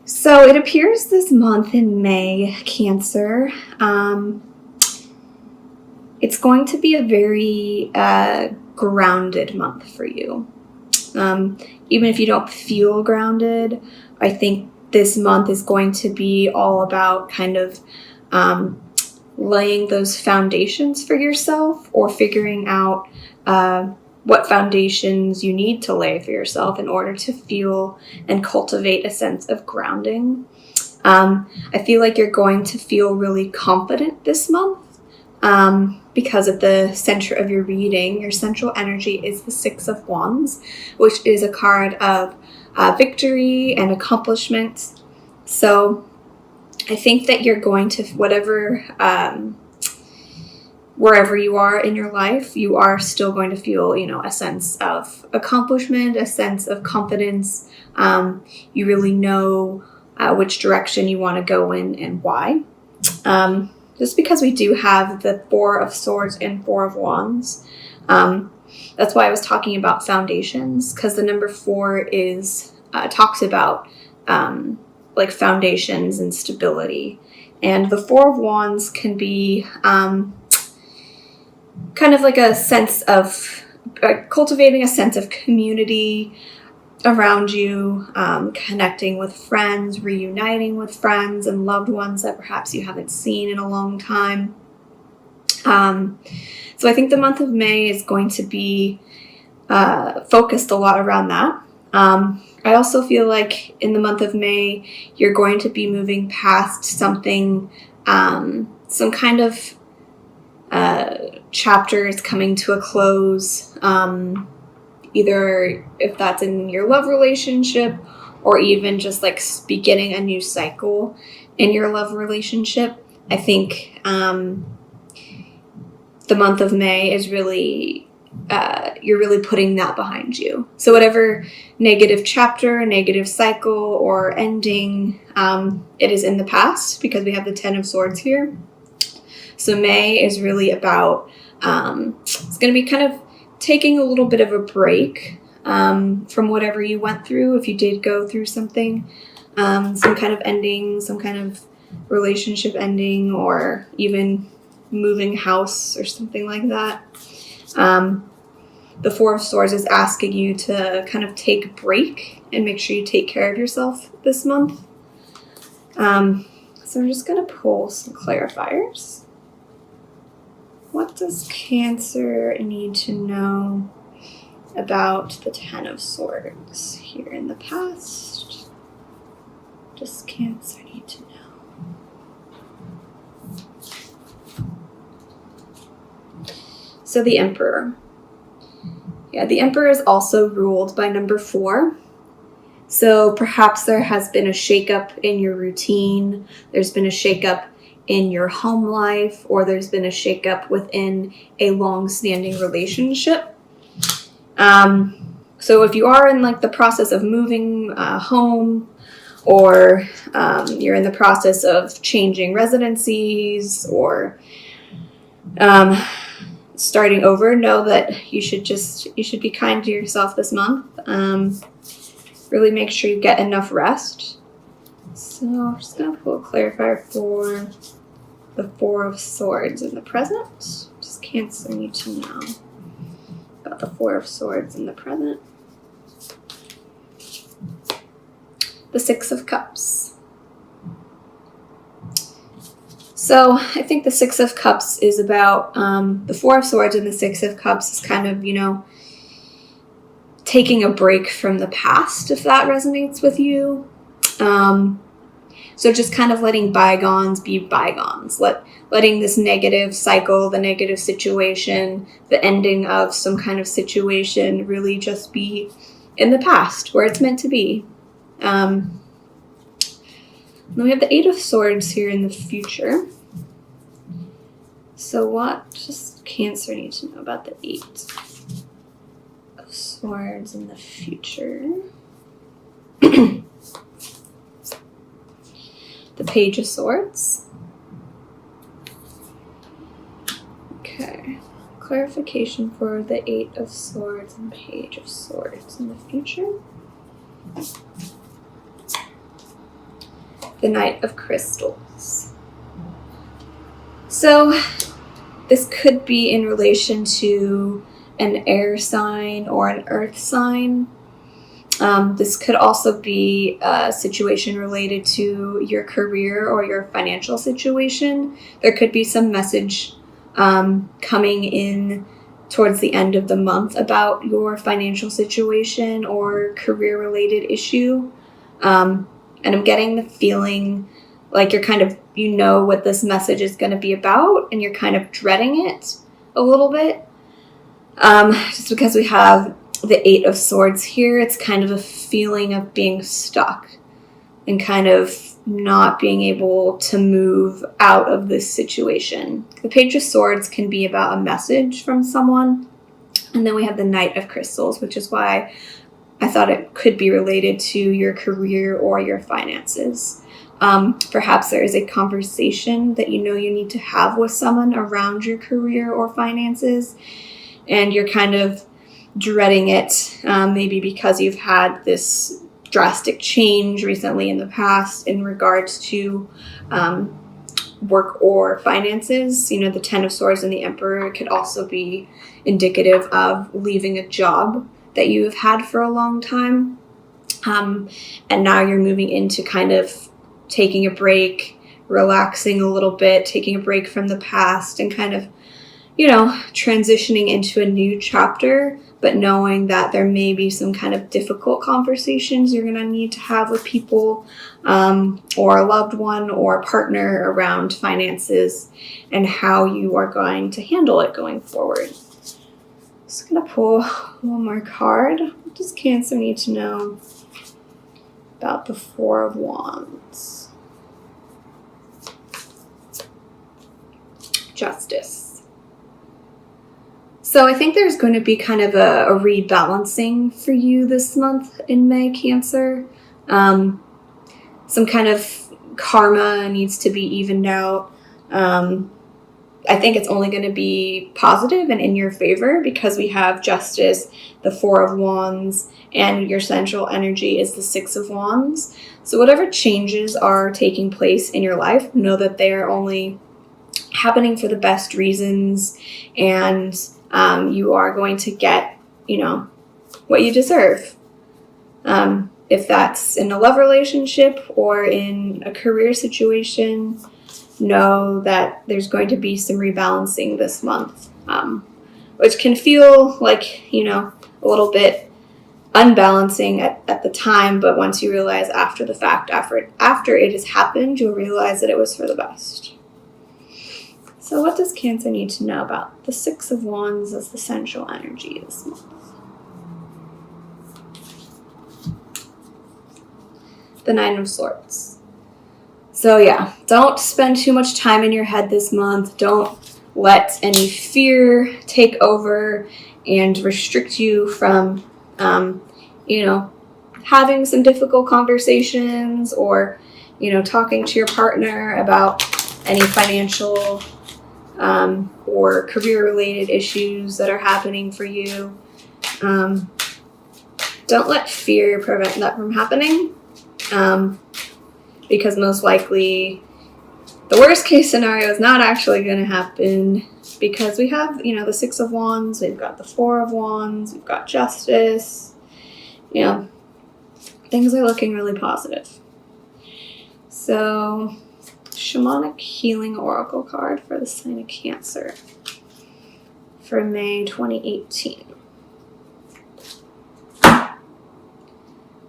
So it appears this month in May, Cancer, it's going to be a very grounded month for you. Even if you don't feel grounded, I think this month is going to be all about kind of laying those foundations for yourself, or figuring out what foundations you need to lay for yourself in order to feel and cultivate a sense of grounding. I feel like you're going to feel really confident this month because at the center of your reading, your central energy is the Six of Wands, which is a card of victory and accomplishment. So I think that you're going to, wherever you are in your life, you are still going to feel, a sense of accomplishment, a sense of confidence. You really know which direction you want to go in and why. Just because we do have the Four of Swords and Four of Wands. That's why I was talking about foundations, because the number 4 talks about like foundations and stability. And the Four of Wands can be kind of like a sense of cultivating a sense of community around you, connecting with friends, reuniting with friends and loved ones that perhaps you haven't seen in a long time. So I think the month of May is going to be focused a lot around that. I also feel like in the month of May, you're going to be moving past something, some kind of chapter is coming to a close, either if that's in your love relationship or even just like beginning a new cycle in your love relationship. I think the month of May is really, you're really putting that behind you. So whatever negative chapter, negative cycle, or ending, it is in the past, because we have the 10 of Swords here. So May is really about, it's going to be kind of taking a little bit of a break from whatever you went through, if you did go through something, some kind of ending, some kind of relationship ending, or even moving house or something like that. The Four of Swords is asking you to kind of take a break and make sure you take care of yourself this month. So I'm just going to pull some clarifiers. What does Cancer need to know about the 10 of Swords here in the past? What does Cancer need to know? So the Emperor. Yeah, the Emperor is also ruled by number 4. So perhaps there has been a shakeup in your routine. There's been a shakeup in your home life, or there's been a shakeup within a long-standing relationship. So if you are in like the process of moving home, or you're in the process of changing residencies, or starting over, know that you should be kind to yourself this month. Really make sure you get enough rest. So I'm just going to pull a clarifier for the Four of Swords in the present. Just Cancer need to know about the Four of Swords in the present. The Six of Cups. So I think the Six of Cups is about the Four of Swords, and the Six of Cups is kind of, taking a break from the past, if that resonates with you. So just kind of letting bygones be bygones, letting this negative cycle, the negative situation, the ending of some kind of situation really just be in the past where it's meant to be. Then we have the Eight of Swords here in the future. So what does Cancer need to know about the Eight of Swords in the future? The Page of Swords. Okay. Clarification for the Eight of Swords and Page of Swords in the future. the Knight of Crystals. So this could be in relation to an air sign or an earth sign. This could also be a situation related to your career or your financial situation. There could be some message coming in towards the end of the month about your financial situation or career-related issue. And I'm getting the feeling like you're kind of, you know what this message is going to be about, and you're kind of dreading it a little bit. Just because we have the Eight of Swords here, it's kind of a feeling of being stuck and kind of not being able to move out of this situation. The Page of Swords can be about a message from someone. And then we have the Knight of Crystals, which is why I thought it could be related to your career or your finances. Perhaps there is a conversation that you know you need to have with someone around your career or finances, and you're kind of dreading it, maybe because you've had this drastic change recently in the past in regards to work or finances. You know, the Ten of Swords and the Emperor could also be indicative of leaving a job that you have had for a long time. And now you're moving into kind of taking a break, relaxing a little bit, taking a break from the past, and kind of, you know, transitioning into a new chapter, but knowing that there may be some kind of difficult conversations you're going to need to have with people or a loved one or a partner around finances and how you are going to handle it going forward. Just going to pull one more card. What does Cancer need to know about the Four of Wands? Justice. So I think there's going to be kind of a rebalancing for you this month in May, Cancer. Some kind of karma needs to be evened out. I think it's only going to be positive and in your favor because we have Justice, the Four of Wands, and your central energy is the Six of Wands. So whatever changes are taking place in your life, know that they are only happening for the best reasons, and you are going to get, you know, what you deserve. If that's in a love relationship or in a career situation, know that there's going to be some rebalancing this month, which can feel like, you know, a little bit unbalancing at the time, but once you realize after the fact, after it has happened, you'll realize that it was for the best. So what does Cancer need to know about the Six of Wands as the central energy this month? The Nine of Swords. So yeah, don't spend too much time in your head this month. Don't let any fear take over and restrict you from, you know, having some difficult conversations or, you know, talking to your partner about any financial or career-related issues that are happening for you. Don't let fear prevent that from happening, because most likely the worst case scenario is not actually going to happen, because we have, you know, the Six of Wands, we've got the Four of Wands, we've got Justice. You know, things are looking really positive. So, Shamanic Healing Oracle card for the sign of Cancer for May 2018.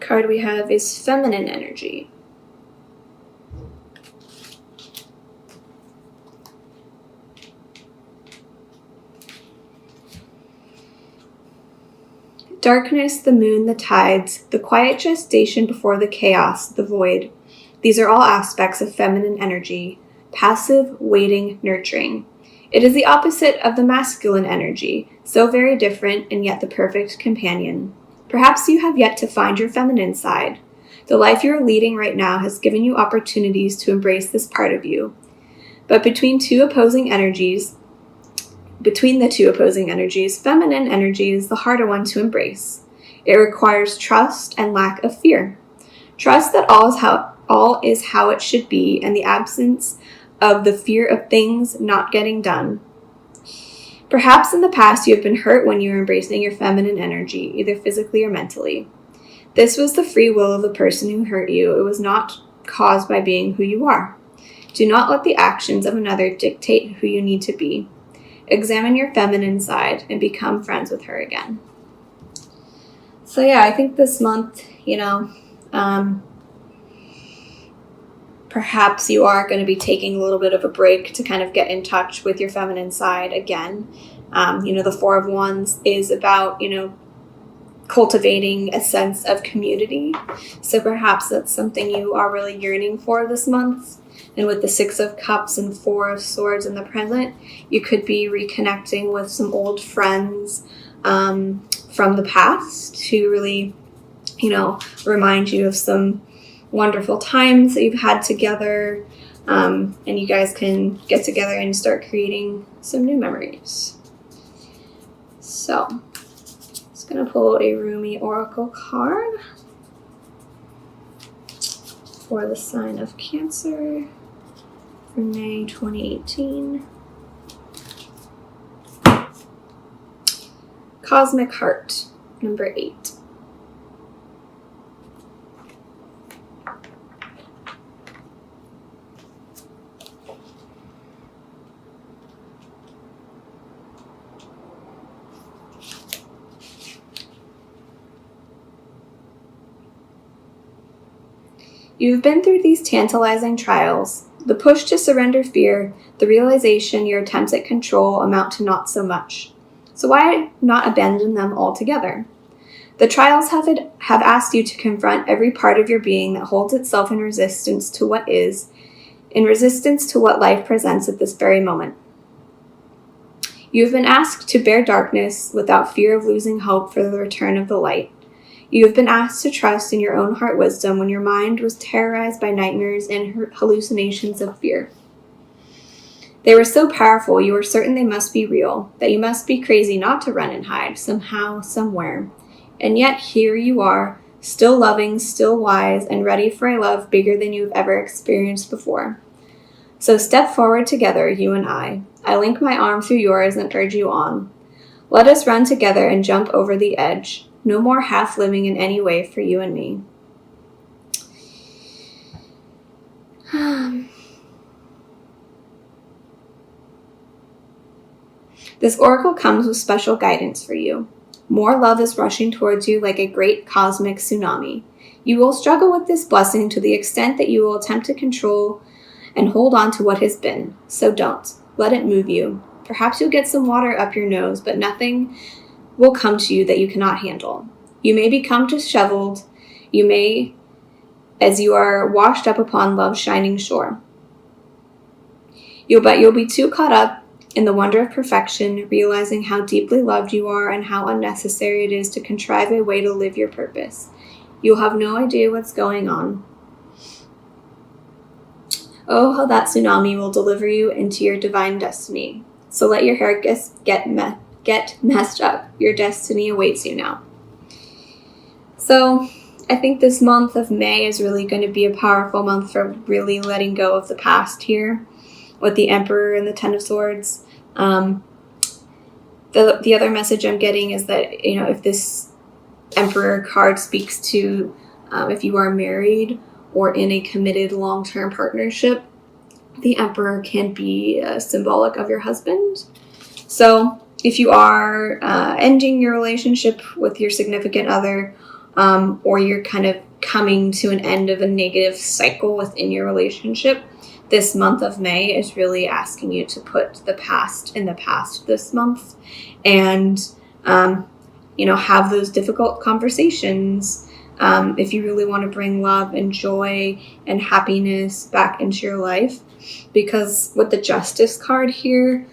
Card we have is Feminine Energy. Darkness, the moon, the tides, the quiet gestation before the chaos, the void. These are all aspects of feminine energy, passive, waiting, nurturing. It is the opposite of the masculine energy, so very different and yet the perfect companion. Perhaps you have yet to find your feminine side. The life you are leading right now has given you opportunities to embrace this part of you. But between the two opposing energies, feminine energy is the harder one to embrace. It requires trust and lack of fear. Trust that all All is how it should be, and the absence of the fear of things not getting done. Perhaps in the past you have been hurt when you were embracing your feminine energy, either physically or mentally. This was the free will of the person who hurt you. It was not caused by being who you are. Do not let the actions of another dictate who you need to be. Examine your feminine side and become friends with her again. So yeah, I think this month, perhaps you are going to be taking a little bit of a break to kind of get in touch with your feminine side again. The Four of Wands is about, cultivating a sense of community. So perhaps that's something you are really yearning for this month. And with the Six of Cups and Four of Swords in the present, you could be reconnecting with some old friends from the past to really, remind you of some wonderful times that you've had together, and you guys can get together and start creating some new memories. So, just going to pull a Rumi Oracle card for the sign of Cancer for May 2018. Cosmic Heart, number 8. You've been through these tantalizing trials. The push to surrender fear, the realization your attempts at control amount to not so much. So why not abandon them altogether? The trials have asked you to confront every part of your being that holds itself in resistance to what is, in resistance to what life presents at this very moment. You have been asked to bear darkness without fear of losing hope for the return of the light. You have been asked to trust in your own heart wisdom when your mind was terrorized by nightmares and hallucinations of fear. They were so powerful, you were certain they must be real, that you must be crazy not to run and hide, somehow, somewhere. And yet here you are, still loving, still wise, and ready for a love bigger than you have ever experienced before. So step forward together, you and I. I link my arm through yours and urge you on. Let us run together and jump over the edge. No more half-living in any way for you and me. This oracle comes with special guidance for you. More love is rushing towards you like a great cosmic tsunami. You will struggle with this blessing to the extent that you will attempt to control and hold on to what has been. So don't. Let it move you. Perhaps you'll get some water up your nose, but nothing will come to you that you cannot handle. You may become disheveled. You may, as you are washed up upon love's shining shore. But you'll be too caught up in the wonder of perfection, realizing how deeply loved you are and how unnecessary it is to contrive a way to live your purpose. You'll have no idea what's going on. Oh, how that tsunami will deliver you into your divine destiny. So let your hair get messed up. Your destiny awaits you now. So I think this month of May is really going to be a powerful month for really letting go of the past here with the Emperor and the Ten of Swords. The other message I'm getting is that, if this Emperor card speaks to if you are married or in a committed long-term partnership, the Emperor can be symbolic of your husband. So if you are ending your relationship with your significant other, or you're kind of coming to an end of a negative cycle within your relationship, this month of May is really asking you to put the past in the past this month and, have those difficult conversations if you really want to bring love and joy and happiness back into your life. Because with the Justice card here,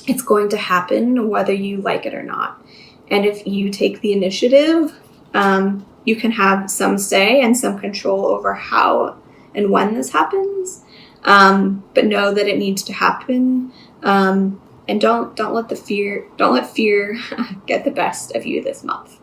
it's going to happen whether you like it or not. And if you take the initiative, you can have some say and some control over how and when this happens, but know that it needs to happen, and don't let fear get the best of you this month.